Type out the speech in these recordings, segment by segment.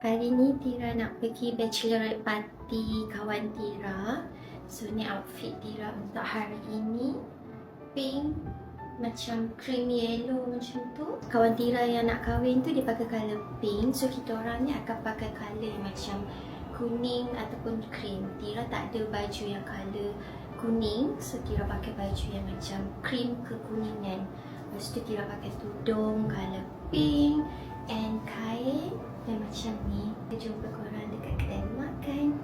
Hari ni Tira nak pergi bachelorette party kawan Tira. So ni outfit Tira untuk hari ini. Pink, macam cream yellow macam tu. Kawan Tira yang nak kahwin tu dia pakai colour pink. So kita orang ni akan pakai colour macam kuning ataupun cream. Tira tak ada baju yang colour kuning. So Tira pakai baju yang macam cream kekuningan. Lepas tu Tira pakai tudung colour pink and kain. Dan macam ni, kita jumpa korang dekat kedai makan.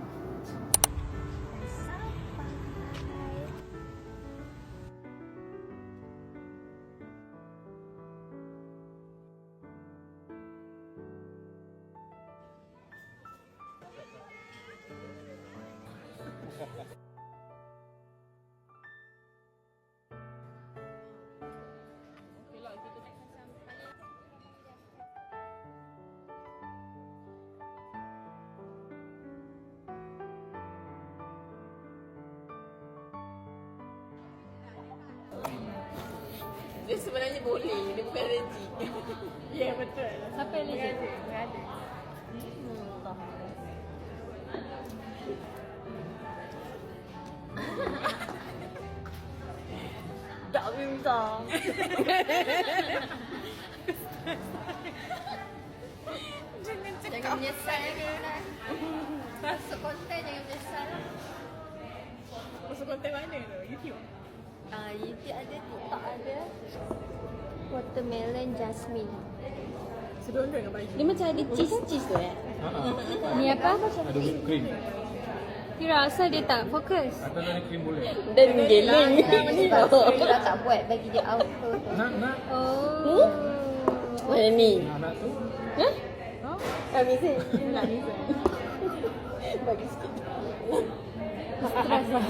Dia sebenarnya boleh, dia bukan allergic. Ya, betul. Siapa yang allergic? Enggak ada. Tak minta. Jangan menyesal dia lah. Masuk konten jangan menyesal lah. Masuk konten mana tu? YouTube? YouTube ada, TikTok ada. Watermelon jasmine. Sedondong dengan baju. Dia macam ada cheese tu Ni apa? Ada whipped cream. Kira asal dia tak fokus. Atau ada krim boleh. Dan geleng. Tira tak buat bagi dia auto tu. Nak. Oh. Mana ni? Nak tu. Hah? Kami sih. Nak ni. Bagi sikit. Stres lah.